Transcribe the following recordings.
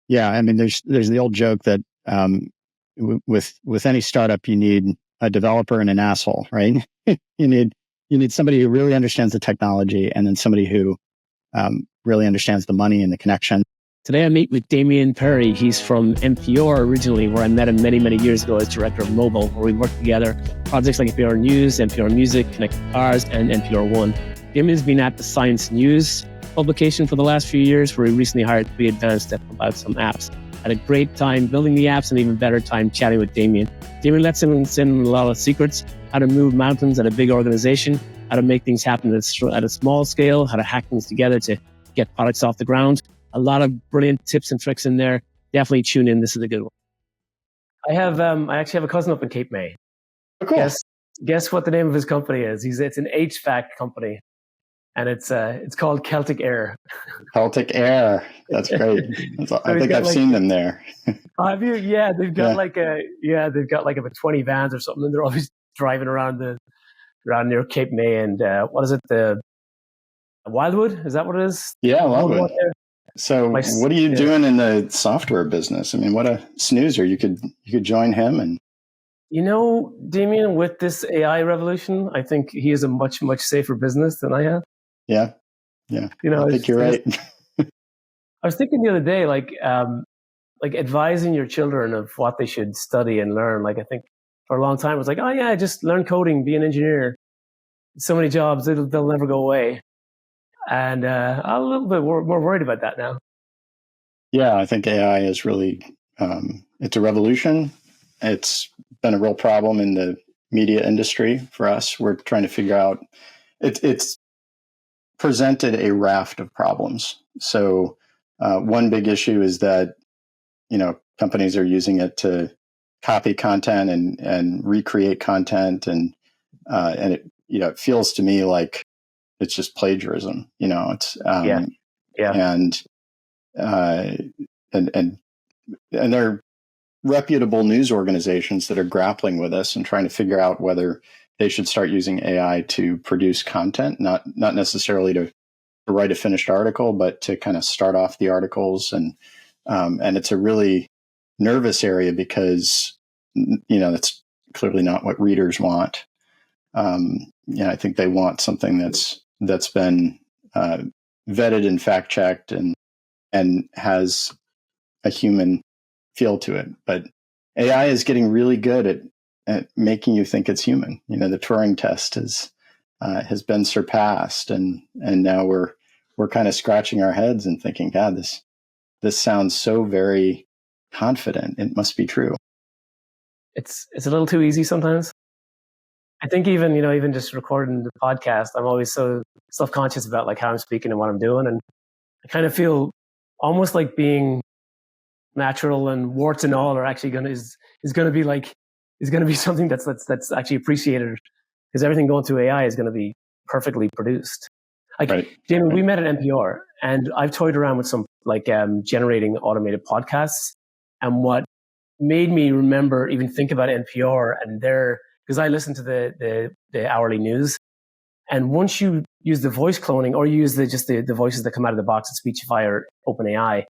Yeah, I mean, there's the old joke that with any startup, you need a developer and an asshole, right? You need somebody who really understands the technology, and then somebody who really understands the money and the connection. Today I meet with Demian Perry. He's from NPR originally, where I met him many, many years ago as director of mobile, where we worked together. Projects like NPR News, NPR Music, Connected Cars, and NPR One. Demian's been at the Science News publication for the last few years, where he recently hired 3 advanced to help out some apps. Had a great time building the apps and even better time chatting with Demian. Demian lets him in a lot of secrets, how to move mountains at a big organization, how to make things happen at a small scale, how to hack things together to get products off the ground. A lot of brilliant tips and tricks in there. Definitely tune in. This is a good one. I actually have a cousin up in Cape May. Oh, cool. Guess what the name of his company is? It's an HVAC company, and it's called Celtic Air. Celtic Air. That's great. I think I've seen them there. Have you? Yeah, they've got they've got like about 20 vans or something, and they're always driving around near Cape May and what is it? The Wildwood? Is that what it is? Yeah, Wildwood. So what are you doing in the software business? I mean, what a snoozer. You could join him. And Demian, with this AI revolution, I think he is a much, much safer business than I have. Yeah. I think you're right. I was thinking the other day, like advising your children of what they should study and learn. Like, I think for a long time it was like, oh yeah, just learn coding, be an engineer. So many jobs, they'll never go away. And I'm a little bit more worried about that now. Yeah, I think AI is really, it's a revolution. It's been a real problem in the media industry for us. We're trying to figure out, it's presented a raft of problems. So one big issue is that, companies are using it to copy content and recreate content. And it feels to me like it's just plagiarism, it's, and there are reputable news organizations that are grappling with this and trying to figure out whether they should start using AI to produce content, not necessarily to write a finished article, but to kind of start off the articles. And it's a really nervous area because, that's clearly not what readers want. I think they want something that's been vetted and fact checked and has a human feel to it. But AI is getting really good at making you think it's human. The Turing test has been surpassed, and now we're kind of scratching our heads and thinking, God, this sounds so very confident. It must be true. It's a little too easy sometimes. I think even just recording the podcast, I'm always so self-conscious about like how I'm speaking and what I'm doing. And I kind of feel almost like being natural and warts and all are actually is going to be something that's actually appreciated, because everything going through AI is going to be perfectly produced. Like, right. Jamie, we met at NPR, and I've toyed around with some generating automated podcasts. And what made me even think about NPR and because I listen to the hourly news, and once you use the voice cloning or you use the voices that come out of the box of Speechify or OpenAI,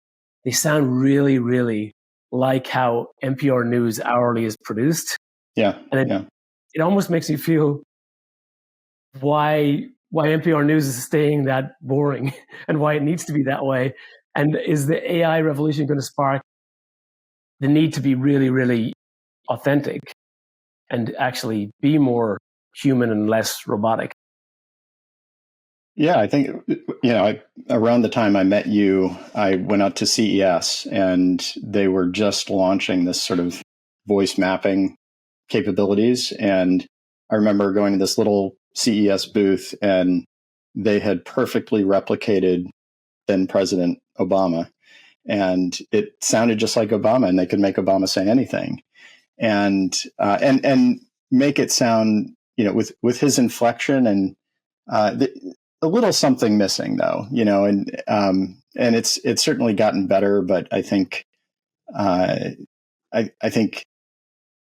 they sound really, really like how NPR News hourly is produced. Yeah, and it almost makes you feel why NPR News is staying that boring and why it needs to be that way. And is the AI revolution going to spark the need to be really, really authentic and actually be more human and less robotic? Yeah, I think, around the time I met you, I went out to CES, and they were just launching this sort of voice mapping capabilities. And I remember going to this little CES booth, and they had perfectly replicated then President Obama. And it sounded just like Obama, and they could make Obama say anything. And make it sound, with his inflection and a little something missing though, and it's certainly gotten better, but I think I think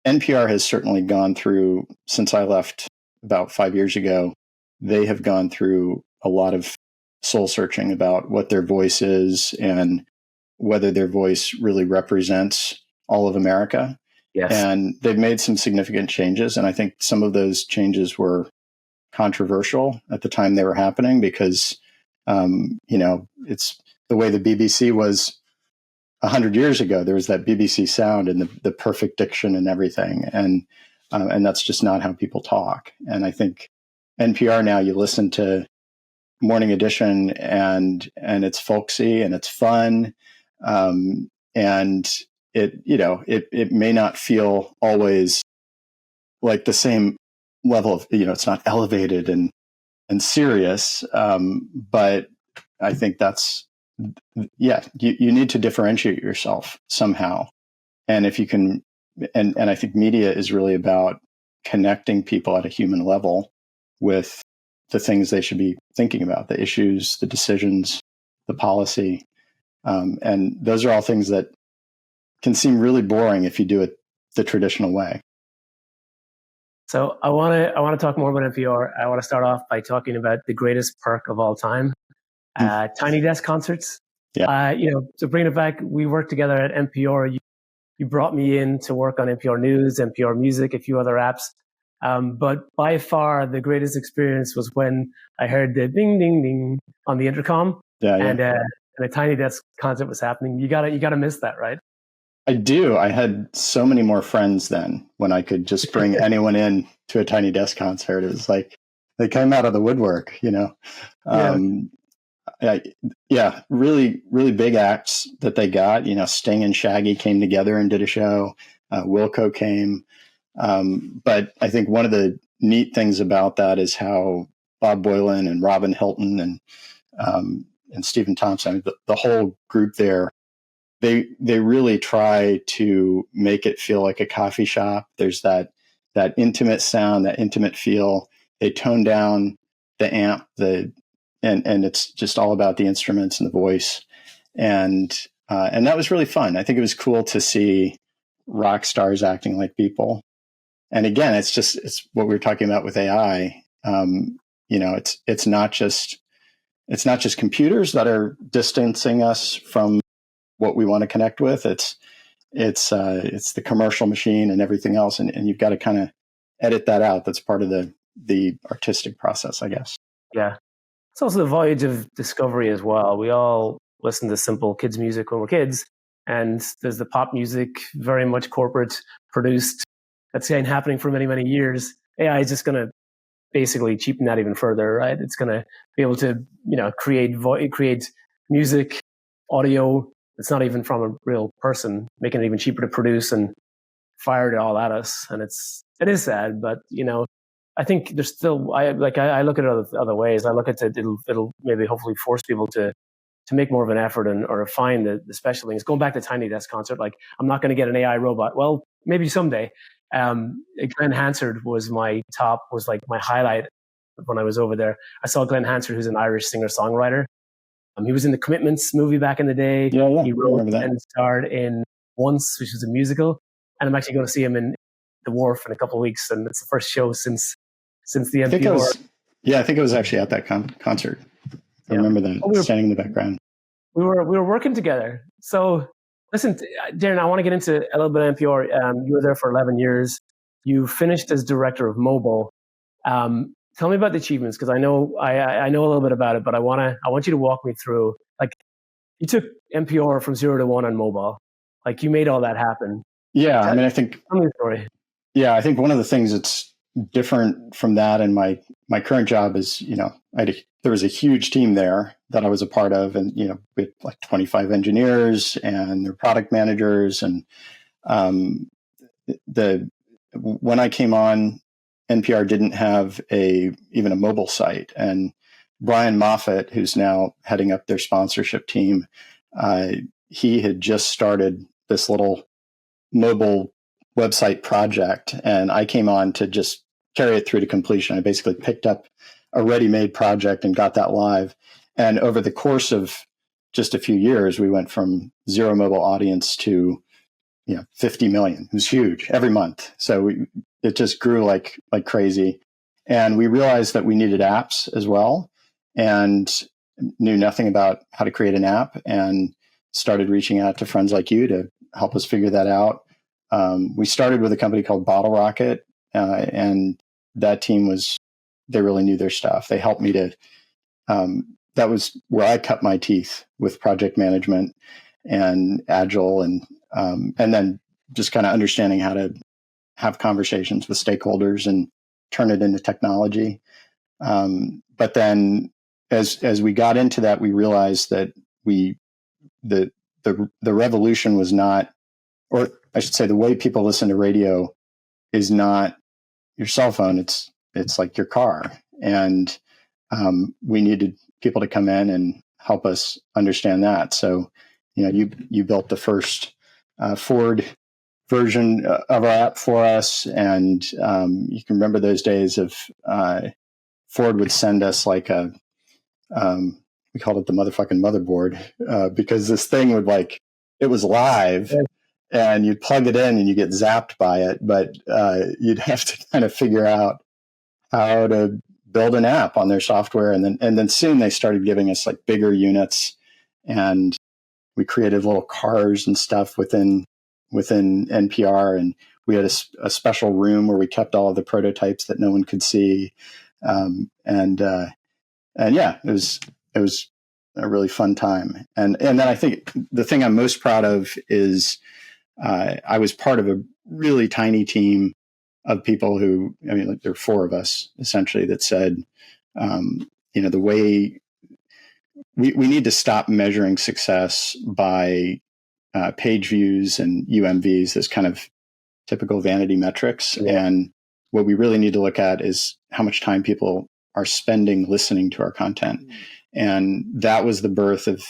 NPR has certainly gone through, since I left about 5 years ago, they have gone through a lot of soul searching about what their voice is and whether their voice really represents all of America. Yes. And they've made some significant changes. And I think some of those changes were controversial at the time they were happening because, it's the way the BBC was 100 years ago. There was that BBC sound and the perfect diction and everything. And that's just not how people talk. And I think NPR now, you listen to Morning Edition and it's folksy and it's fun. And it may not feel always like the same level of, it's not elevated and serious. But I think that's, you need to differentiate yourself somehow. And if you can, and I think media is really about connecting people at a human level with the things they should be thinking about, the issues, the decisions, the policy. And those are all things that can seem really boring if you do it the traditional way. So I want to talk more about NPR. I want to start off by talking about the greatest perk of all time, Tiny Desk concerts. Yeah. So bringing it back, we worked together at NPR. You brought me in to work on NPR News, NPR Music, a few other apps. But by far the greatest experience was when I heard the ding, ding, ding on the intercom. Yeah. And a Tiny Desk concert was happening. You gotta miss that, right? I do. I had so many more friends then when I could just bring anyone in to a Tiny Desk concert. It was like they came out of the woodwork, really, really big acts that they got. Sting and Shaggy came together and did a show. Wilco came. But I think one of the neat things about that is how Bob Boylan and Robin Hilton and Stephen Thompson, the whole group there, they really try to make it feel like a coffee shop. There's that intimate sound, that intimate feel. They tone down the amp, and it's just all about the instruments and the voice. And that was really fun. I think it was cool to see rock stars acting like people. And again, it's what we were talking about with AI. It's not just computers that are distancing us from what we want to connect with. It's the commercial machine and everything else. And you've got to kind of edit that out. That's part of the artistic process, I guess. Yeah. It's also the voyage of discovery as well. We all listen to simple kids music when we're kids. And there's the pop music, very much corporate produced. That's been happening for many, many years. AI is just going to basically cheapen that even further, right? It's going to be able to, create music, audio. It's not even from a real person, making it even cheaper to produce and fire it all at us. And it is sad, but I think there's still, I look at it other ways. I look at it, it'll maybe hopefully force people to make more of an effort or find the special things. Going back to Tiny Desk concert, like I'm not going to get an AI robot. Well, maybe someday. Glenn Hansard was my highlight when I was over there. I saw Glenn Hansard, who's an Irish singer-songwriter. He was in the Commitments movie back in the day. Yeah, he wrote and starred in Once, which was a musical. And I'm actually going to see him in The Wharf in a couple of weeks. And it's the first show since the NPR. I think it was actually at that concert. I remember that, standing in the background. We were working together. So listen, Darren, I want to get into a little bit of NPR. You were there for 11 years. You finished as director of mobile. Tell me about the achievements, because I know a little bit about it, but I want you to walk me through. Like, you took NPR from 0 to 1 on mobile. Like, you made all that happen. Yeah, I think. Tell me the story. Yeah, I think one of the things that's different from that and my current job is, there was a huge team there that I was a part of, and we had like 25 engineers and their product managers, and when I came on, NPR didn't have even a mobile site, and Brian Moffat, who's now heading up their sponsorship team, he had just started this little mobile website project, and I came on to just carry it through to completion. I basically picked up a ready-made project and got that live. And over the course of just a few years, we went from 0 mobile audience to 50 million. It was huge every month. So it just grew like crazy. And we realized that we needed apps as well, and knew nothing about how to create an app. And started reaching out to friends like you to help us figure that out. We started with a company called Bottle Rocket, and that team they really knew their stuff. They helped me that was where I cut my teeth with project management and Agile, and then just kind of understanding how to have conversations with stakeholders and turn it into technology. But then as we got into that, we realized that the revolution was not, or I should say, the way people listen to radio is not your cell phone. It's like your car. And we needed people to come in and help us understand that. So, you built the first Ford version of our app for us. And you can remember those days of Ford would send us like we called it the motherfucking motherboard, because this thing would it was live and you'd plug it in and you get zapped by it, but you'd have to kind of figure out how to build an app on their software. And then soon they started giving us bigger units, and we created little cars and stuff within NPR. And we had a special room where we kept all of the prototypes that no one could see. And yeah, it was a really fun time. And then I think the thing I'm most proud of is I was part of a really tiny team of people who, there were four of us essentially, that said, the way we need to stop measuring success by page views and UMVs, this kind of typical vanity metrics. Yeah. And what we really need to look at is how much time people are spending listening to our content. Mm-hmm. And that was the birth of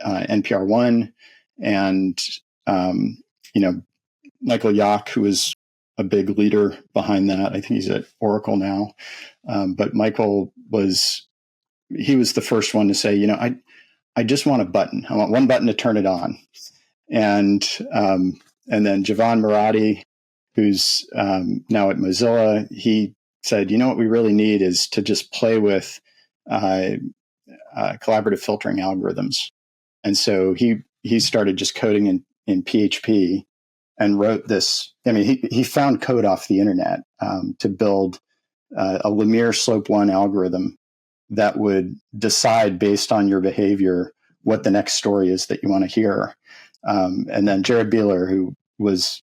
NPR One. And, Michael Yock, who was a big leader behind that. I think he's at Oracle now. But Michael was the first one to say, I just want a button. I want one button to turn it on. And then Javon Murati, who's now at Mozilla, he said, what we really need is to just play with collaborative filtering algorithms. And so he started just coding in PHP and wrote this. He found code off the internet to build a Lemire Slope 1 algorithm that would decide based on your behavior what the next story is that you want to hear. And then Jared Beeler, who was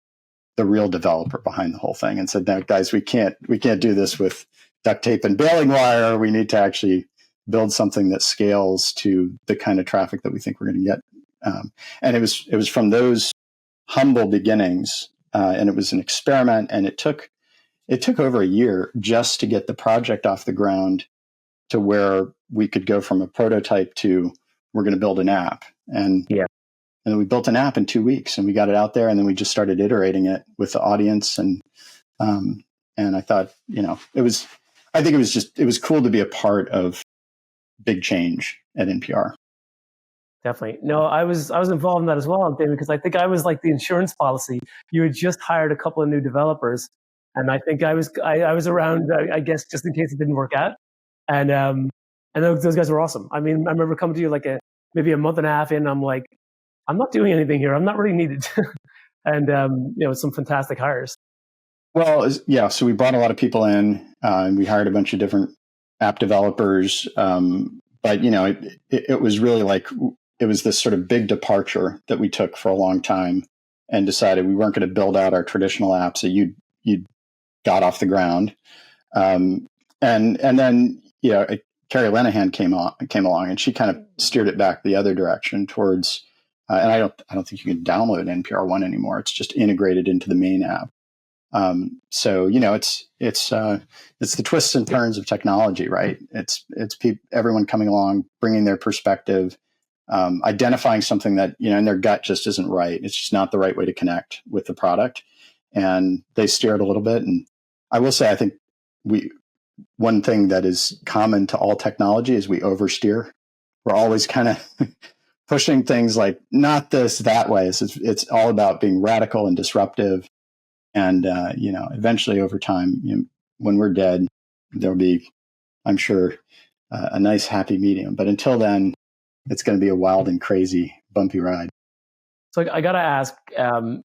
the real developer behind the whole thing, and said, "No, guys, we can't do this with duct tape and baling wire. We need to actually build something that scales to the kind of traffic that we think we're going to get." And it was from those humble beginnings, and it was an experiment, and it took over a year just to get the project off the ground to where we could go from a prototype to we're going to build an app. And yeah. And then we built an app in 2 weeks, and we got it out there, and then we just started iterating it with the audience. And I thought, it was cool to be a part of big change at NPR. Definitely. No, I was involved in that as well, David, because I think I was like the insurance policy. You had just hired a couple of new developers, and I think I was around, I guess, just in case it didn't work out. And those guys were awesome. I remember coming to you maybe a month and a half in. I'm like, I'm not doing anything here. I'm not really needed. And some fantastic hires. Well, yeah. So we brought a lot of people in, and we hired a bunch of different app developers. But it was really it was this sort of big departure that we took for a long time, and decided we weren't going to build out our traditional apps that you got off the ground. And then Carrie Lenahan came along, and she kind of steered it back the other direction towards. And I don't think you can download NPR One anymore. It's just integrated into the main app. So it's the twists and turns of technology, right? It's everyone coming along, bringing their perspective, identifying something that in their gut just isn't right. It's just not the right way to connect with the product, and they steer it a little bit. And I will say, I think one thing that is common to all technology is we oversteer. We're always kind of pushing things like not this, that way. It's all about being radical and disruptive. And, eventually over time, when we're dead, there'll be, I'm sure, a nice happy medium. But until then, it's going to be a wild and crazy, bumpy ride. So I got to ask,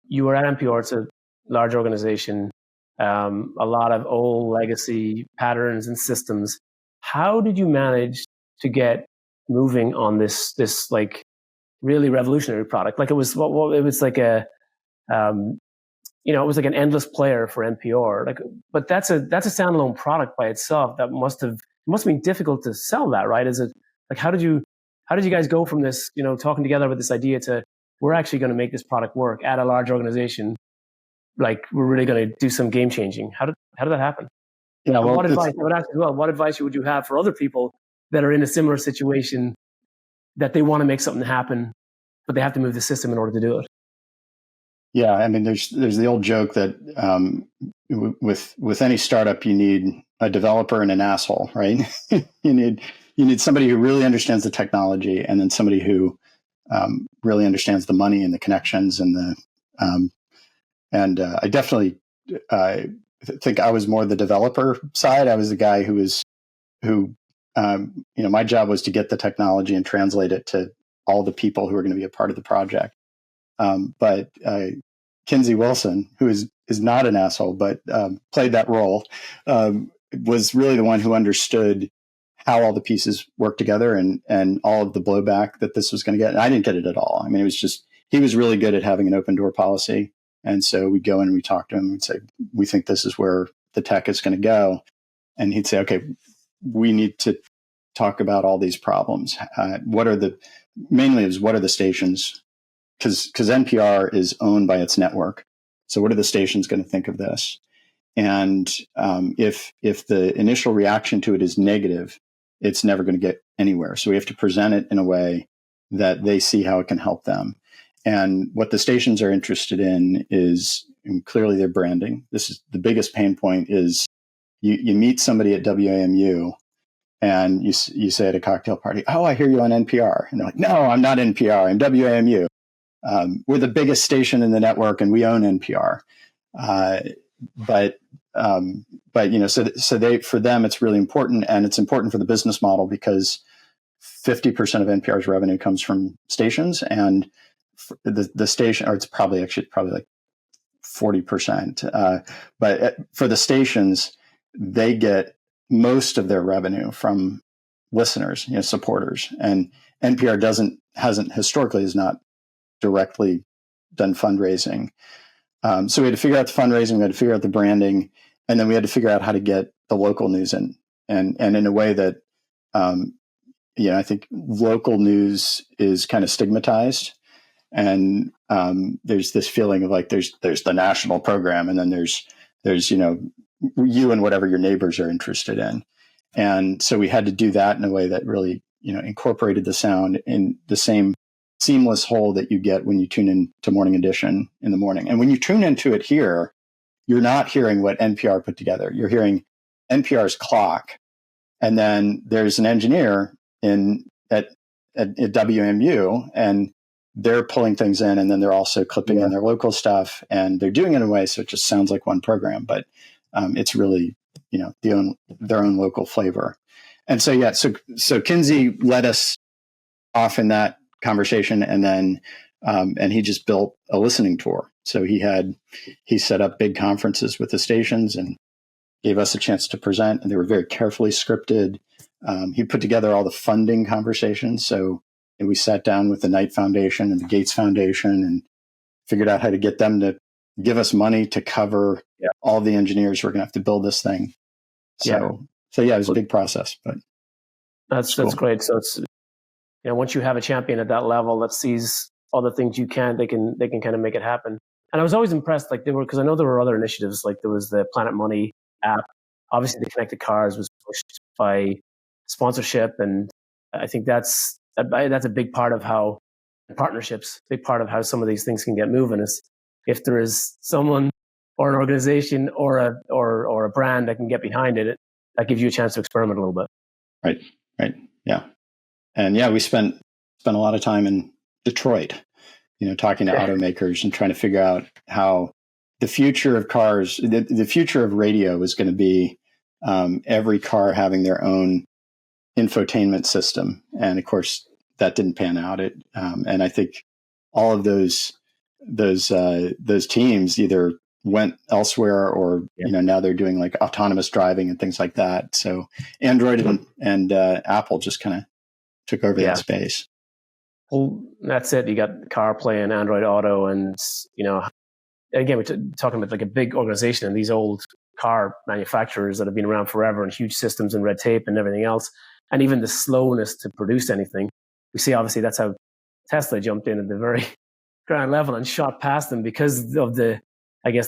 you were at NPR, it's a large organization, a lot of old legacy patterns and systems. How did you manage to get moving on this like really revolutionary product? Like it was, it was like um, it was like an endless player for NPR. Like, but that's a standalone product by itself. That it must have been difficult to sell that, right? Is it like how did you guys go from this, talking together with this idea to we're actually going to make this product work at a large organization? Like we're really going to do some game changing. How did that happen? Yeah, And well, what advice? I would ask as well. What advice would you have for other people that are in a similar situation that they want to make something happen, but they have to move the system in order to do it? yeah. I mean, there's the old joke that with any startup, you need a developer and an asshole, right? you need somebody who really understands the technology, and then somebody who really understands the money and the connections and I definitely think I was more the developer side. I was the guy who my job was to get the technology and translate it to all the people who are going to be a part of the project. But Kinsey Wilson, who is not an asshole, but played that role, was really the one who understood how all the pieces work together and all of the blowback that this was going to get. And I didn't get it at all. I mean, it was just, he was really good at having an open door policy. And so we'd go in and we talk to him and say, we think this is where the tech is going to go. And he'd say, okay, we need to talk about all these problems. What are the stations? Because NPR is owned by its network. So what are the stations going to think of this? And if the initial reaction to it is negative, it's never going to get anywhere. So we have to present it in a way that they see how it can help them. And what the stations are interested in is, and clearly their branding. This is the biggest pain point is you meet somebody at WAMU and you say at a cocktail party, oh, I hear you on NPR. And they're like, no, I'm not NPR. I'm WAMU. We're the biggest station in the network and we own NPR. But for them, it's really important, and it's important for the business model because 50% of NPR's revenue comes from stations, and the station, or it's probably like 40%. But for the stations, they get most of their revenue from listeners, supporters, and NPR has not directly done fundraising. So we had to figure out the fundraising, we had to figure out the branding, and then we had to figure out how to get the local news in, and in a way that, I think local news is kind of stigmatized, and there's this feeling of like there's the national program, and then there's you and whatever your neighbors are interested in, and so we had to do that in a way that really incorporated the sound in the same seamless whole that you get when you tune in to Morning Edition in the morning. And when you tune into it here, you're not hearing what NPR put together. You're hearing NPR's clock. And then there's an engineer at WMU, and they're pulling things in, and then they're also clipping in their local stuff, and they're doing it in a way so it just sounds like one program, but it's really, their own local flavor. And so Kinsey led us off in that conversation, and then and he just built a listening tour. So he set up big conferences with the stations and gave us a chance to present, and they were very carefully scripted. He put together all the funding conversations. So we sat down with the Knight Foundation and the Gates Foundation and figured out how to get them to give us money to cover all the engineers who are going to have to build this thing. So it was a big process, but that's great. So it's, once you have a champion at that level that sees all the things you can, they can kind of make it happen. And I was always impressed, because I know there were other initiatives, like there was the Planet Money app. Obviously, the connected cars was pushed by sponsorship, and I think that's a big part of how partnerships, big part of how some of these things can get moving is if there is someone or an organization or a brand that can get behind it, that gives you a chance to experiment a little bit. Right, yeah. And we spent a lot of time in Detroit, talking to automakers and trying to figure out how the future of cars, the future of radio was going to be every car having their own infotainment system. And of course, that didn't pan out. And I think all of those those teams either went elsewhere or now they're doing like autonomous driving and things like that. So Android and Apple just kind of took over that space. Well, that's it. You got CarPlay and Android Auto, and again, we're talking about like a big organization and these old car manufacturers that have been around forever and huge systems and red tape and everything else, and even the slowness to produce anything. We see obviously that's how Tesla jumped in at the very ground level and shot past them because of the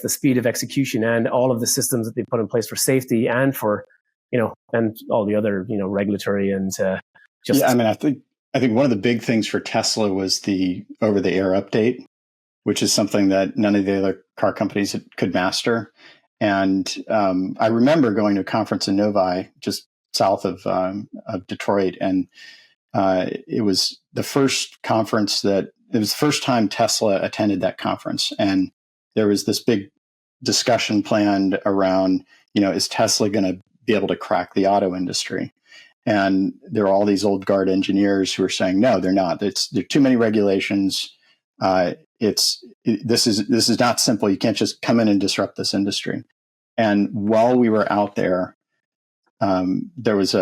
speed of execution and all of the systems that they put in place for safety and for and all the other regulatory and I think one of the big things for Tesla was the over-the-air update, which is something that none of the other car companies could master. And I remember going to a conference in Novi, just south of Detroit, and it was the first time Tesla attended that conference, and there was this big discussion planned around, is Tesla going to be able to crack the auto industry? And there are all these old guard engineers who are saying, no, they're not. There are too many regulations. This is not simple. You can't just come in and disrupt this industry. And while we were out there, there was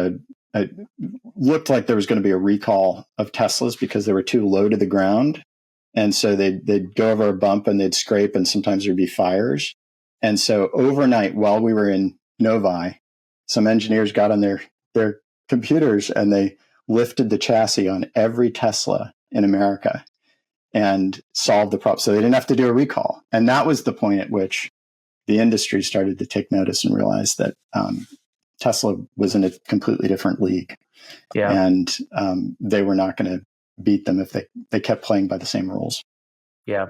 looked like there was going to be a recall of Teslas because they were too low to the ground. And so they'd go over a bump and they'd scrape, and sometimes there'd be fires. And so overnight, while we were in Novi, some engineers got on their computers and they lifted the chassis on every Tesla in America and solved the problem. So they didn't have to do a recall. And that was the point at which the industry started to take notice and realize that Tesla was in a completely different league. Yeah. And they were not going to beat them if they kept playing by the same rules. Yeah.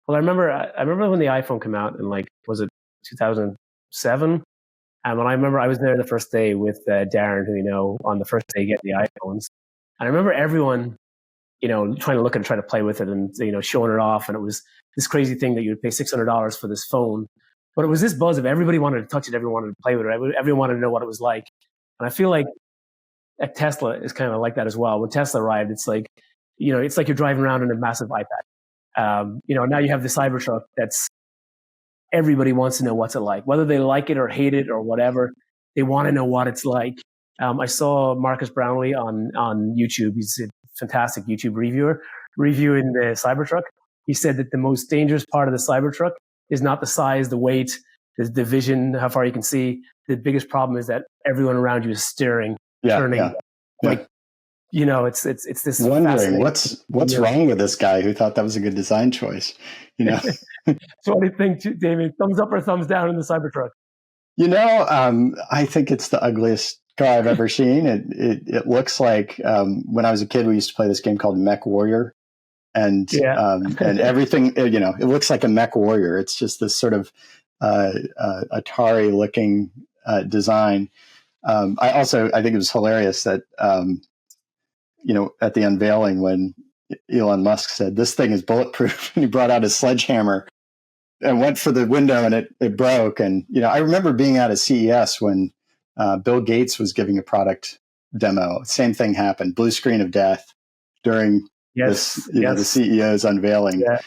Well, I remember when the iPhone came out in was it 2007? And when I remember I was there the first day with Darren, who on the first day getting the iPhones. And I remember everyone, trying to look at it, trying to play with it and, showing it off. And it was this crazy thing that you would pay $600 for this phone. But it was this buzz of everybody wanted to touch it, everyone wanted to play with it, everyone wanted to know what it was like. And I feel like at Tesla is kind of like that as well. When Tesla arrived, it's like, it's like you're driving around in a massive iPad. Now you have the Cybertruck that's everybody wants to know what's it like, whether they like it or hate it or whatever. They want to know what it's like. I saw Marcus Brownlee on YouTube. He's a fantastic YouTube reviewer reviewing the Cybertruck. He said that the most dangerous part of the Cybertruck is not the size, the weight, the vision, how far you can see. The biggest problem is that everyone around you is staring, turning. Yeah. It's this wondering what's wrong with this guy who thought that was a good design choice. So what do you think, Demian? Thumbs up or thumbs down in the Cybertruck? I think it's the ugliest car I've ever seen. It looks like when I was a kid, we used to play this game called Mech Warrior, and and everything. It looks like a Mech Warrior. It's just this sort of Atari looking design. I think it was hilarious that at the unveiling when Elon Musk said this thing is bulletproof, and he brought out his sledgehammer and went for the window, and it broke. And I remember being out at CES when Bill Gates was giving a product demo. Same thing happened. Blue screen of death during the CEO's unveiling. Yeah.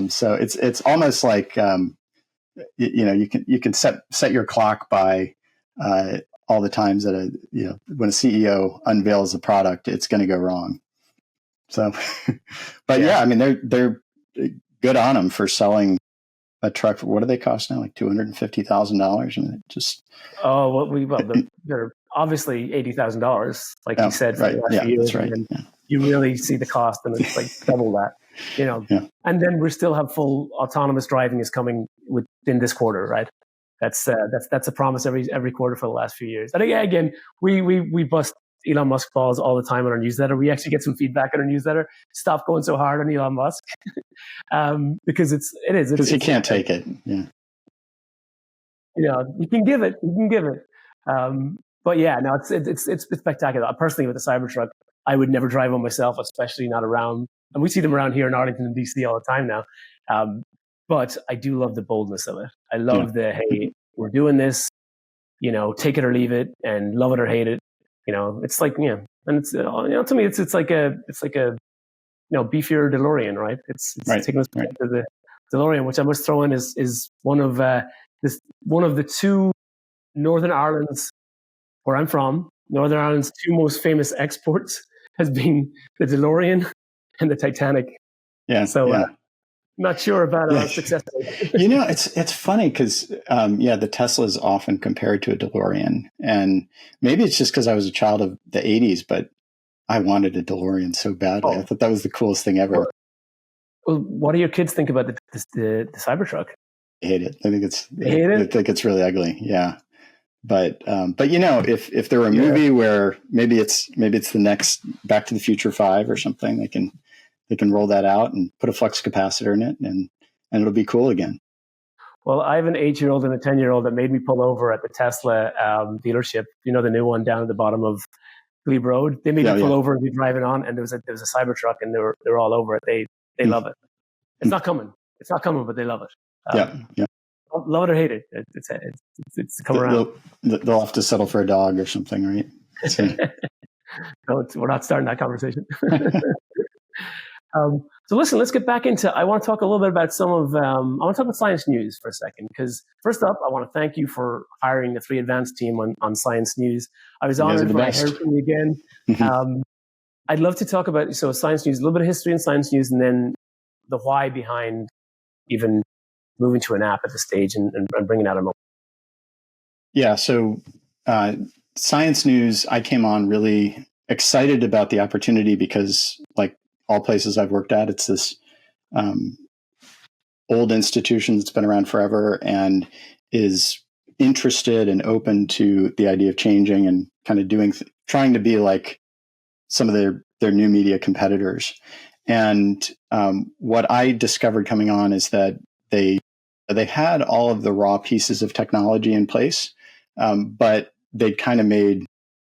So it's almost like you can set your clock by all the times that when a CEO unveils a product, it's going to go wrong. So, but they're good on them for selling a truck. What do they cost now? Like $250,000. And just they're obviously $80,000, like you said. Right. Yeah, that's right. And you really see the cost, and it's like double that. And then we still have full autonomous driving is coming within this quarter, right? That's a promise every quarter for the last few years. And again, we bust Elon Musk balls all the time on our newsletter. We actually get some feedback on our newsletter. Stop going so hard on Elon Musk because it is because he can't take it. Yeah, you can give it. But yeah, no, it's spectacular. Personally, with the Cybertruck, I would never drive one myself, especially not around. And we see them around here in Arlington and DC all the time now. But I do love the boldness of it. I love hey, we're doing this, take it or leave it, and love it or hate it. It's like, and it's, to me, it's like a beefier DeLorean, right? It's taking us back to DeLorean, which I must throw in, is one of the two Northern Ireland's, where I'm from, Northern Ireland's two most famous exports has been the DeLorean and the Titanic. Yeah. So yeah. Not sure about Yeah. success. It's funny because the Tesla is often compared to a DeLorean, and maybe it's just because I was a child of the '80s, but I wanted a DeLorean so badly. I thought that was the coolest thing ever. Well, what do your kids think about the Cybertruck? I hate it. I think I think it's really ugly. Yeah. But if there were a movie where maybe it's the next Back to the Future 5 or something, they can roll that out and put a flux capacitor in it, and it'll be cool again. Well, I have an 8-year-old and a 10-year-old that made me pull over at the Tesla dealership. You know, the new one down at the bottom of Glebe Road. They made me pull over and be driving on, and there was a Cybertruck, and they were all over it. They love it. It's not coming. It's not coming, but they love it. Love it or hate it. It's come around. They'll have to settle for a dog or something, right? So. No, we're not starting that conversation. So listen, let's get back into. I want to talk a little bit about I want to talk about Science News for a second, because first up, I want to thank you for hiring the 3 Advanced team on Science News. I was honored when I heard from you again. I'd love to talk about Science News, a little bit of history in Science News, and then the why behind even moving to an app at this stage and bringing out a mobile. Yeah. So Science News, I came on really excited about the opportunity because, like all places I've worked at, it's this old institution that's been around forever and is interested and open to the idea of changing and kind of trying to be like some of their new media competitors. And what I discovered coming on is that they had all of the raw pieces of technology in place, but they'd kind of made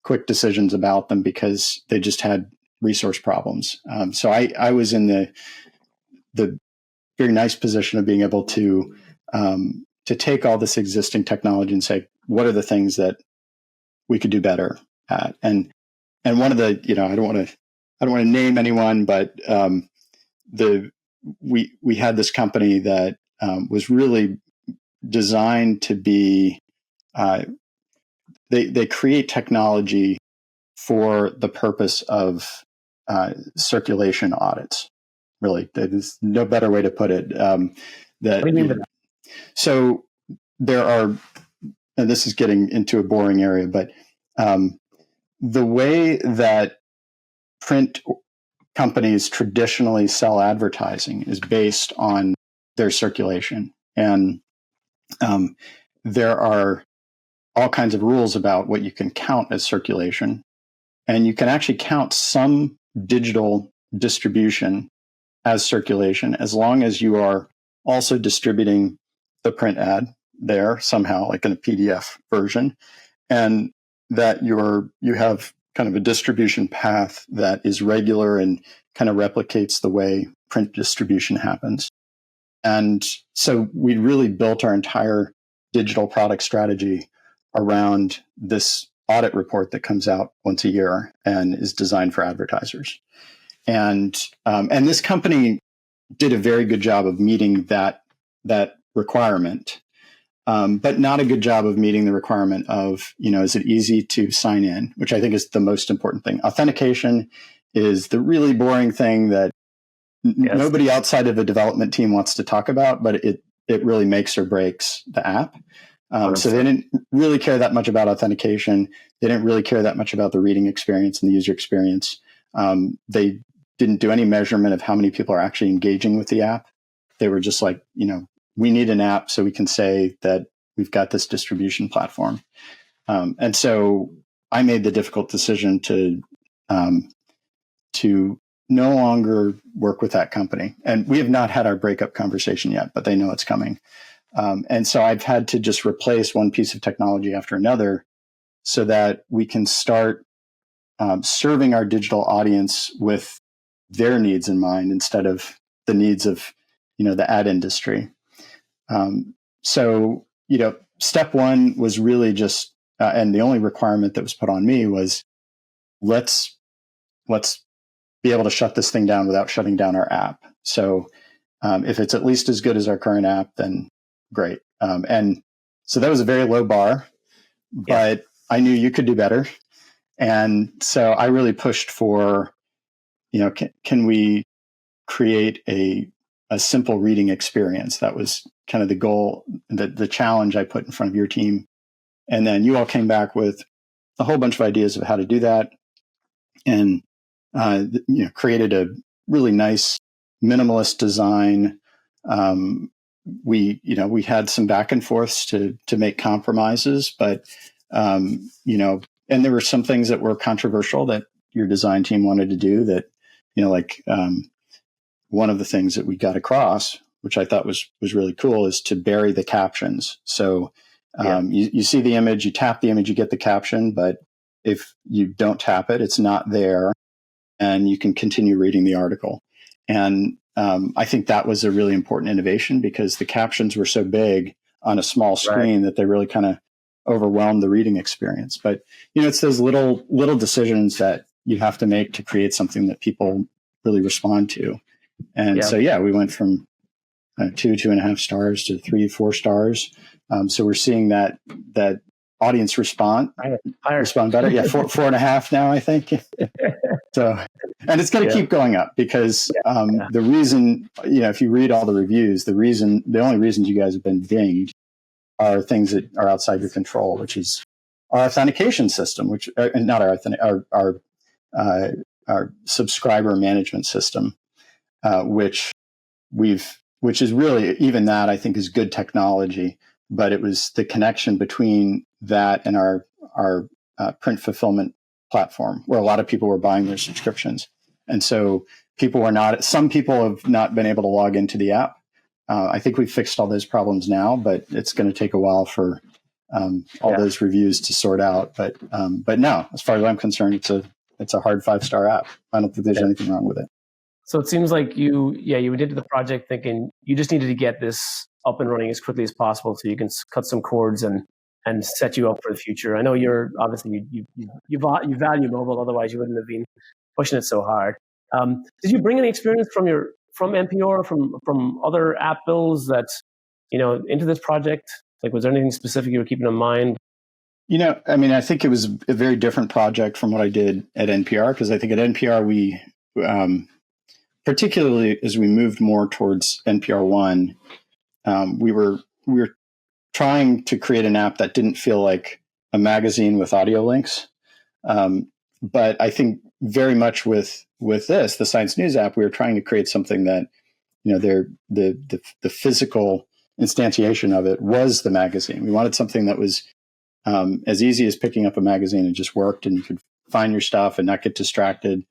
quick decisions about them because they just had resource problems. So I was in the very nice position of being able to take all this existing technology and say, what are the things that we could do better at? And one of the, I don't want to name anyone, but we had this company that was really designed to be. They create technology for the purpose of circulation audits. Really, there's no better way to put it. What do you mean by that? So there are, and this is getting into a boring area, but the way that print companies traditionally sell advertising is based on their circulation. And there are all kinds of rules about what you can count as circulation. And you can actually count some digital distribution as circulation as long as you are also distributing the print ad there somehow, like in a PDF version, and that you have kind of a distribution path that is regular and kind of replicates the way print distribution happens. And so we really built our entire digital product strategy around this audit report that comes out once a year and is designed for advertisers. And this company did a very good job of meeting that requirement, but not a good job of meeting the requirement of, is it easy to sign in, which I think is the most important thing. Authentication is the really boring thing that nobody outside of a development team wants to talk about, but it really makes or breaks the app. So they didn't really care that much about authentication. They didn't really care that much about the reading experience and the user experience. They didn't do any measurement of how many people are actually engaging with the app. They were just like, we need an app so we can say that we've got this distribution platform. And so I made the difficult decision to no longer work with that company. And we have not had our breakup conversation yet, but they know it's coming. And so I've had to just replace one piece of technology after another so that we can start serving our digital audience with their needs in mind instead of the needs of, the ad industry. So, step one was really just, and the only requirement that was put on me was let's be able to shut this thing down without shutting down our app. So If it's at least as good as our current app, then great. And so that was a very low bar, but I knew you could do better. And so I really pushed for, can we create a simple reading experience? That was kind of the goal, the challenge I put in front of your team. And then you all came back with a whole bunch of ideas of how to do that, and created a really nice minimalist design. We had some back and forths to make compromises, but and there were some things that were controversial that your design team wanted to do. That one of the things that we got across, which I thought was really cool, is to bury the captions. So you see the image, you tap the image, you get the caption, but if you don't tap it, it's not there, and you can continue reading the article. And I think that was a really important innovation, because the captions were so big on a small screen that they really kind of overwhelmed the reading experience. But it's those little decisions that you have to make to create something that people really respond to. And so we went from 2.5 stars to 3-4 stars. So we're seeing that audience respond better. Yeah, 4.5 now, I think. So, and it's going to keep going up, because the reason, if you read all the reviews, the only reasons you guys have been dinged are things that are outside your control, which is our authentication system, which not our subscriber management system, which is really, even that I think is good technology, but it was the connection between that and our print fulfillment platform, where a lot of people were buying their subscriptions. And so some people have not been able to log into the app. I think we've fixed all those problems now, but it's going to take a while for all those reviews to sort out. But no, as far as I'm concerned, it's a hard 5-star app. I don't think there's anything wrong with it. So it seems like you went into the project thinking you just needed to get this up and running as quickly as possible, so you can cut some cords and set you up for the future. I know you're obviously you value mobile, otherwise you wouldn't have been pushing it so hard. Did you bring any experience from NPR, from other app builds that into this project? Like, was there anything specific you were keeping in mind? I think it was a very different project from what I did at NPR, because I think at NPR we, particularly as we moved more towards NPR One, we were trying to create an app that didn't feel like a magazine with audio links. But I think very much with this, the Science News app, we were trying to create something that, the physical instantiation of it was the magazine. We wanted something that was as easy as picking up a magazine and just worked, and you could find your stuff and not get distracted.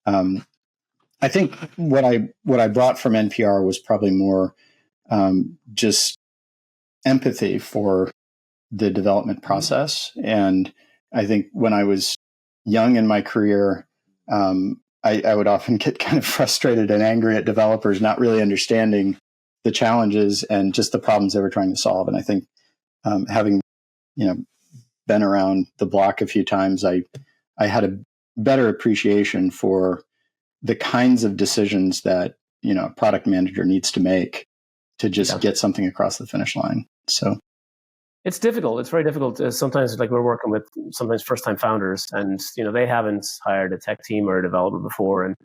I think what I brought from NPR was probably more just empathy for the development process. And I think when I was young in my career, I would often get kind of frustrated and angry at developers not really understanding the challenges and just the problems they were trying to solve. And I think having been around the block a few times, I had a better appreciation for the kinds of decisions that a product manager needs to make to just get something across the finish line. So it's difficult. It's very difficult. Sometimes, like, we're working with sometimes first-time founders, and they haven't hired a tech team or a developer before, and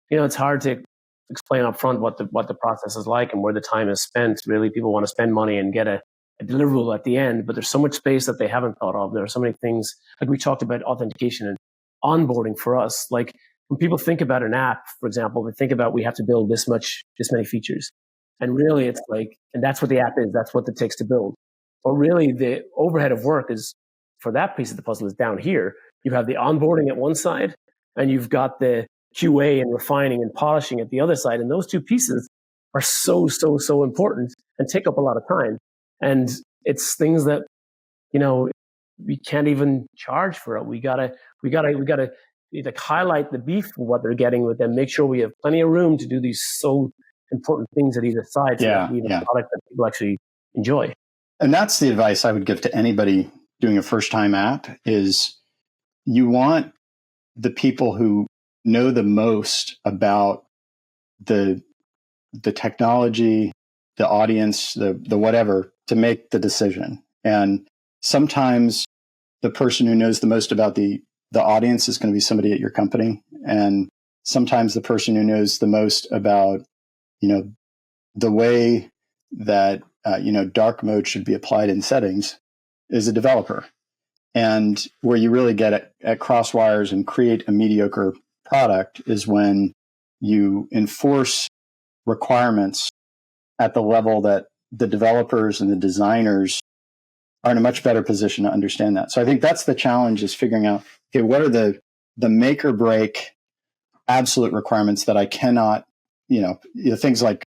it's hard to explain up front what the process is like and where the time is spent. Really, people want to spend money and get a deliverable at the end, but there's so much space that they haven't thought of. There are so many things, like we talked about authentication and onboarding for us. Like, when people think about an app, for example, they think about we have to build this many features. And really it's like, and that's what the app is, that's what it takes to build. But really the overhead of work is, for that piece of the puzzle, is down here. You have the onboarding at one side, and you've got the QA and refining and polishing at the other side. And those two pieces are so important and take up a lot of time. And it's things that, we can't even charge for it. We gotta like highlight the beef of what they're getting with them, make sure we have plenty of room to do these so important things at either side, so that we have a product that people actually enjoy. And that's the advice I would give to anybody doing a first-time app, is you want the people who know the most about the the technology, the audience, the whatever, to make the decision. And sometimes the person who knows the most about the audience is going to be somebody at your company. And sometimes the person who knows the most about, the way that, dark mode should be applied in settings is a developer. And where you really get at crosswires and create a mediocre product is when you enforce requirements at the level that the developers and the designers are in a much better position to understand that. So I think that's the challenge, is figuring out, okay, what are the make or break absolute requirements that I cannot, things like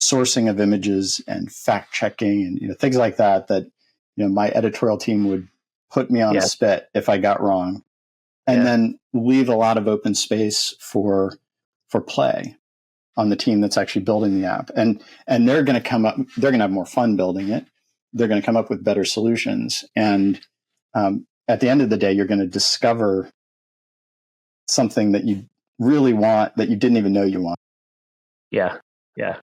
sourcing of images and fact checking and things like that my editorial team would put me on a spit if I got wrong, and then leave a lot of open space for play on the team that's actually building the app. And they're going to have more fun building it. They're going to come up with better solutions. And at the end of the day, you're going to discover something that you really want that you didn't even know you want. Yeah. Yeah.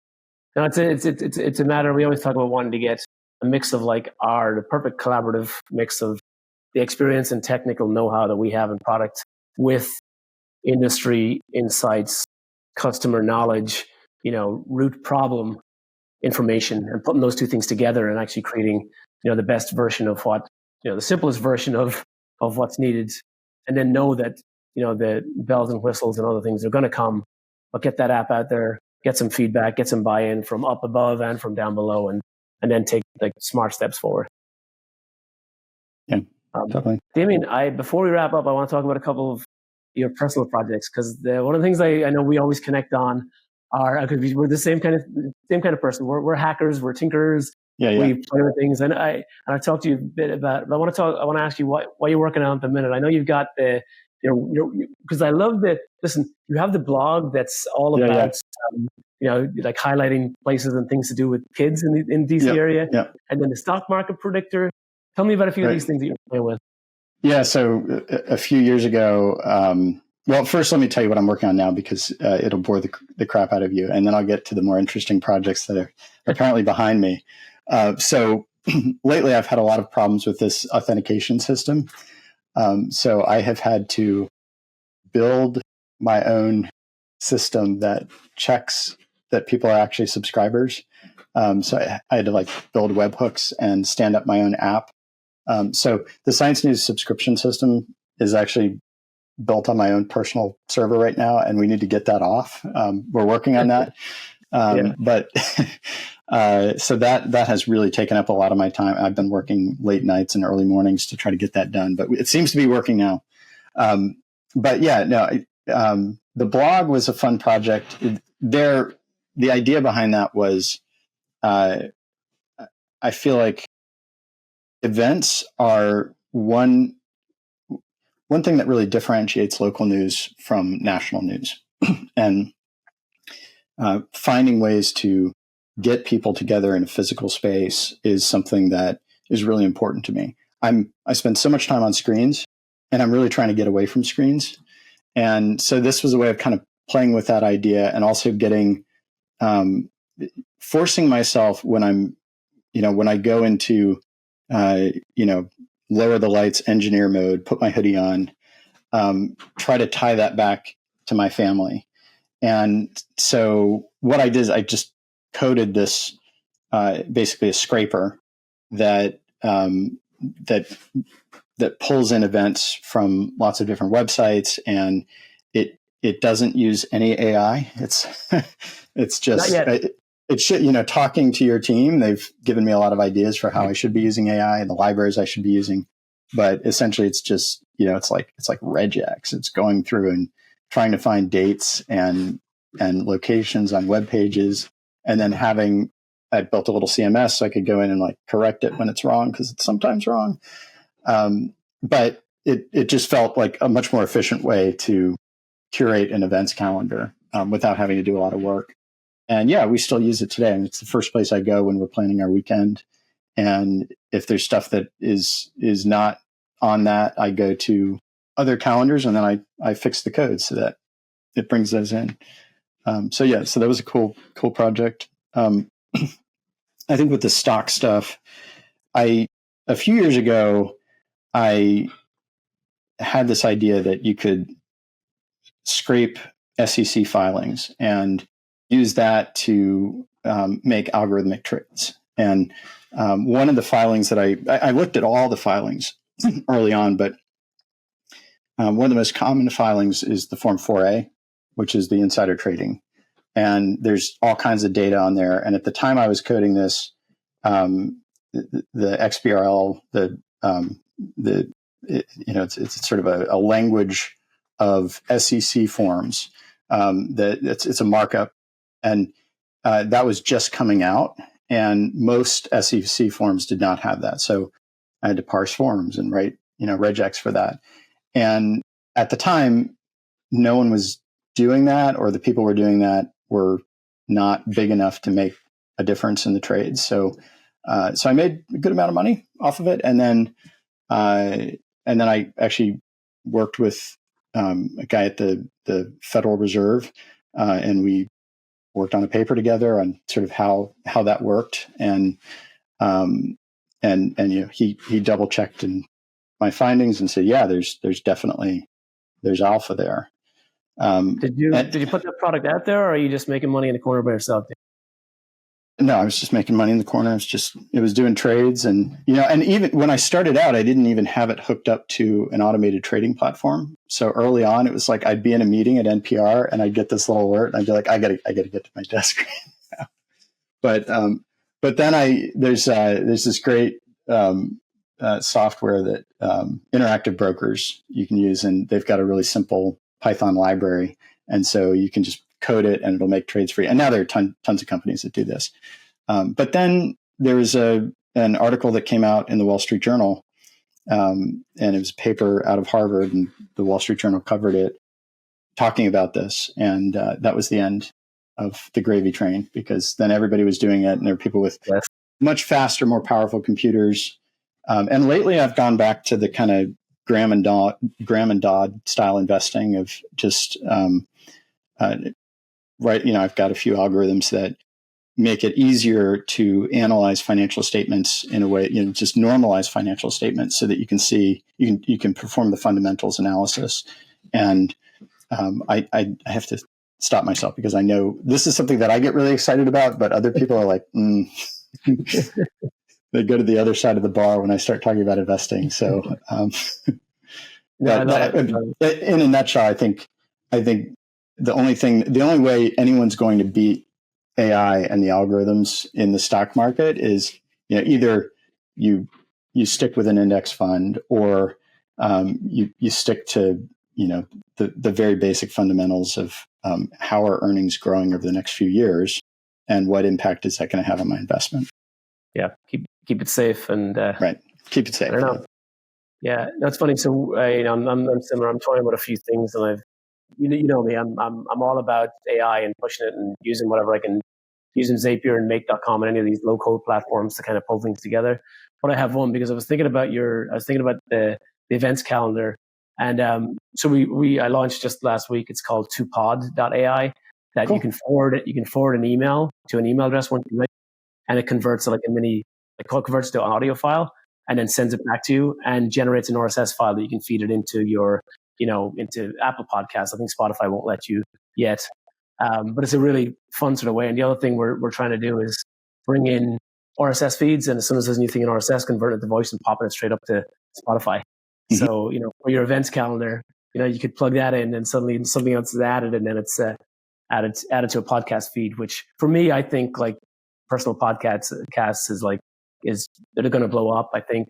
No, it's a matter. We always talk about wanting to get a mix of the perfect collaborative mix of the experience and technical know-how that we have in product with industry insights, customer knowledge, root problem information, and putting those two things together and actually creating, the best version of what, the simplest version of what's needed, and then know that, the bells and whistles and other things are going to come, but get that app out there, get some feedback, get some buy-in from up above and from down below, and then take smart steps forward. Yeah, definitely. Demian, before we wrap up, I want to talk about a couple of your personal projects, because one of the things I know we always connect on are, because we're the same kind of person. We're hackers, we're tinkerers. Yeah. We play with things, and I talked to you a bit about. I want to ask you what you're working on at the minute. I know you've got because I love that. Listen, you have the blog that's all about highlighting places and things to do with kids in DC area, and then the stock market predictor. Tell me about a few of these things that you're playing with. Yeah, so a few years ago, well, first let me tell you what I'm working on now, because it'll bore the crap out of you, and then I'll get to the more interesting projects that are apparently behind me. So lately I've had a lot of problems with this authentication system. So I have had to build my own system that checks that people are actually subscribers. So I had to build webhooks and stand up my own app. So the Science News subscription system is actually built on my own personal server right now, and we need to get that off. We're working on that. But so that has really taken up a lot of my time. I've been working late nights and early mornings to try to get that done, but it seems to be working now. But the blog was a fun project. The idea behind that was, I feel like events are one thing that really differentiates local news from national news, and finding ways to get people together in a physical space is something that is really important to me. I spend so much time on screens, and I'm really trying to get away from screens. And so this was a way of kind of playing with that idea, and also getting, forcing myself when I go into, lower the lights, engineer mode, put my hoodie on, try to tie that back to my family. And so what I did is I just coded this, basically a scraper that pulls in events from lots of different websites, and it doesn't use any AI. It's just it should, talking to your team. They've given me a lot of ideas for how I should be using AI and the libraries I should be using, but essentially it's just, it's like regex. It's going through and trying to find dates and locations on web pages, and then I built a little CMS so I could go in and correct it when it's wrong, because it's sometimes wrong. But it just felt like a much more efficient way to curate an events calendar without having to do a lot of work. And we still use it today. And it's the first place I go when we're planning our weekend. And if there's stuff that is not on that, I go to other calendars, and then I fix the code so that it brings those in. So that was a cool project. I think with the stock stuff, a few years ago, I had this idea that you could scrape SEC filings and use that to make algorithmic trades. And one of the filings that I looked at all the filings early on, but one of the most common filings is the Form 4A, which is the insider trading. And there's all kinds of data on there. And at the time I was coding this, the XBRL, it's sort of a language of SEC forms. That it's a markup, and that was just coming out. And most SEC forms did not have that, so I had to parse forms and write regex for that. And at the time, no one was doing that, or the people who were doing that were not big enough to make a difference in the trades. So I made a good amount of money off of it, and then I actually worked with a guy at the Federal Reserve, and we worked on a paper together on sort of how that worked, and he double checked in my findings and said, yeah, there's definitely alpha there. Did you put that product out there, or are you just making money in the corner by yourself? No, I was just making money in the corner. It was doing trades, and even when I started out, I didn't even have it hooked up to an automated trading platform. So early on, it was like I'd be in a meeting at NPR and I'd get this little alert, and I'd be like, I gotta get to my desk right now. But then there's this great software that Interactive Brokers you can use, and they've got a really simple Python library, and so you can just code it and it'll make trades for you. And now there are tons of companies that do this. But then there was an article that came out in the Wall Street Journal, and it was a paper out of Harvard, and the Wall Street Journal covered it, talking about this. And that was the end of the gravy train, because then everybody was doing it, and there were people with much faster, more powerful computers. And lately I've gone back to the kind of Graham and Dodd style investing of just, I've got a few algorithms that make it easier to analyze financial statements in a way, just normalize financial statements so that you can see, you can perform the fundamentals analysis. And I have to stop myself, because I know this is something that I get really excited about, but other people are like, they go to the other side of the bar when I start talking about investing. So, in a nutshell, I think the only way anyone's going to beat AI and the algorithms in the stock market is, either you stick with an index fund, or you stick to, the very basic fundamentals of how are earnings growing over the next few years, and what impact is that going to have on my investment. Yeah, keep it safe, and right, keep it safe. I don't know. Yeah, that's funny. So I'm similar. I'm toying with a few things, and you know me. I'm all about AI and pushing it and using whatever I can, using Zapier and Make.com and any of these low code platforms to kind of pull things together. But I have one, because I was thinking about the events calendar, and so I launched just last week. It's called 2pod.ai. That cool. You can forward an email to an email address once you make, and it converts to converts to an audio file, and then sends it back to you and generates an RSS file that you can feed it into your, into Apple Podcasts. I think Spotify won't let you yet. But it's a really fun sort of way. And the other thing we're trying to do is bring in RSS feeds, and as soon as there's anything in RSS, convert it to voice and pop it straight up to Spotify. Mm-hmm. So, for your events calendar, you could plug that in, and suddenly something else is added, and then it's added to a podcast feed, which for me, I think like personal podcasts is they're going to blow up. I think,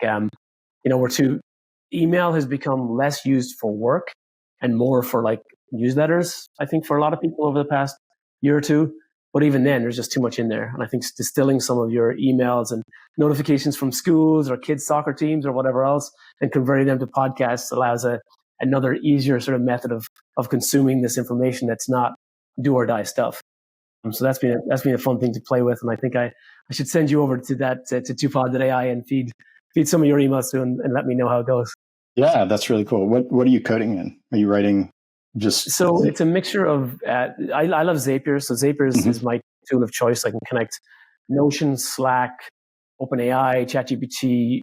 email has become less used for work and more for like newsletters, I think, for a lot of people over the past year or two. But even then, there's just too much in there. And I think distilling some of your emails and notifications from schools or kids' soccer teams or whatever else, and converting them to podcasts allows another easier sort of method of consuming this information that's not do or die stuff. So that's been a fun thing to play with. And I think I should send you over to that, to 2pod.ai, and feed some of your emails to, and let me know how it goes. Yeah, that's really cool. What are you coding in? Are you writing So it's a mixture of, I love Zapier. So Zapier is my tool of choice. I can connect Notion, Slack, OpenAI, ChatGPT,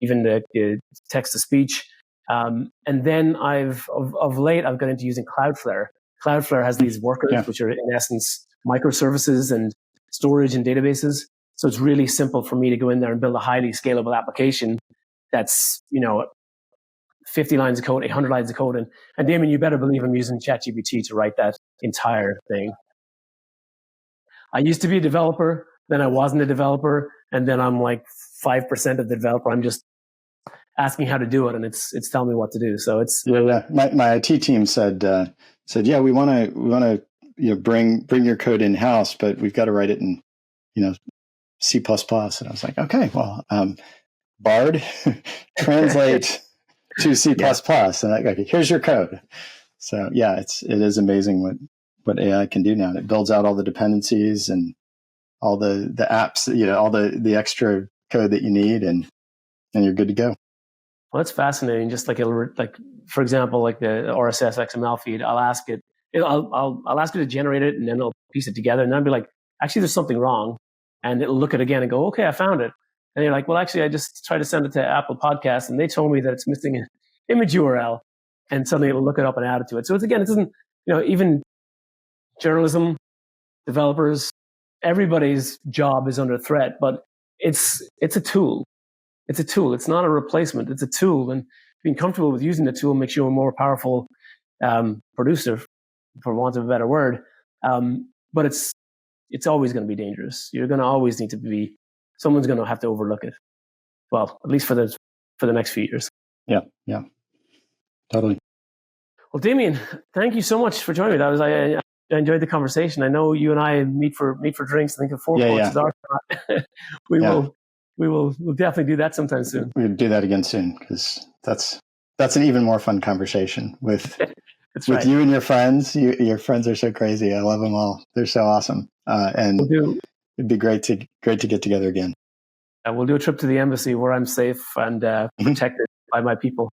even the text to speech. And then of late, I've got into using Cloudflare. Cloudflare has these workers, which are in essence microservices and storage and databases. So it's really simple for me to go in there and build a highly scalable application that's, 50 lines of code, 800 lines of code. And Demian, you better believe I'm using ChatGPT to write that entire thing. I used to be a developer, then I wasn't a developer, and then I'm like 5% of the developer. I'm just asking how to do it, and it's telling me what to do. So it's My IT team said we want to bring your code in house, but we've got to write it in C++. And I was like, okay, well, Bard, translate to C++, and okay, here's your code. So yeah, it is amazing what AI can do now. It builds out all the dependencies and all the apps, all the extra code that you need, and you're good to go. Well, that's fascinating. Just like for example, like the RSS XML feed, I'll ask it. I'll ask it to generate it, and then it'll piece it together, and then I'll be like, actually, there's something wrong, and it'll look at it again and go, okay, I found it. And you're like, well, actually, I just tried to send it to Apple Podcasts, and they told me that it's missing an image URL, and suddenly it'll look it up and add it to it. So it doesn't, even journalism, developers, everybody's job is under threat, but it's a tool. It's a tool. It's not a replacement. It's a tool, and being comfortable with using the tool makes you a more powerful producer, for want of a better word. But it's always going to be dangerous. You're going to always need to be. Someone's going to have to overlook it. Well, at least for the next few years. Yeah, totally. Well, Demian, thank you so much for joining me. I enjoyed the conversation. I know you and I meet for drinks. I think at 4 Points is our spot. We'll definitely do that sometime soon. We'll do that again soon, because that's an even more fun conversation with right. You and your friends. Your friends are so crazy. I love them all. They're so awesome. And it'd be great to get together again. We'll do a trip to the embassy where I'm safe and protected by my people.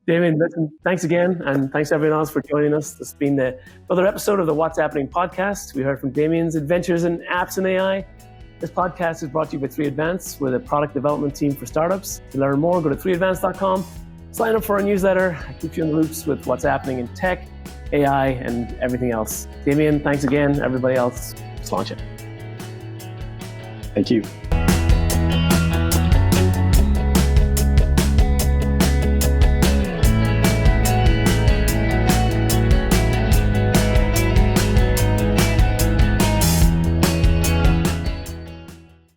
Demian, listen, thanks again, and thanks everyone else for joining us. This has been another episode of the What's Happening podcast. We heard from Demian's adventures in apps and AI. This podcast is brought to you by 3Advance. We're the product development team for startups. To learn more, go to 3advance.com. Sign up for our newsletter. I keep you in the loops with what's happening in tech, AI, and everything else. Demian, thanks again. Everybody else, let's launch it. Thank you.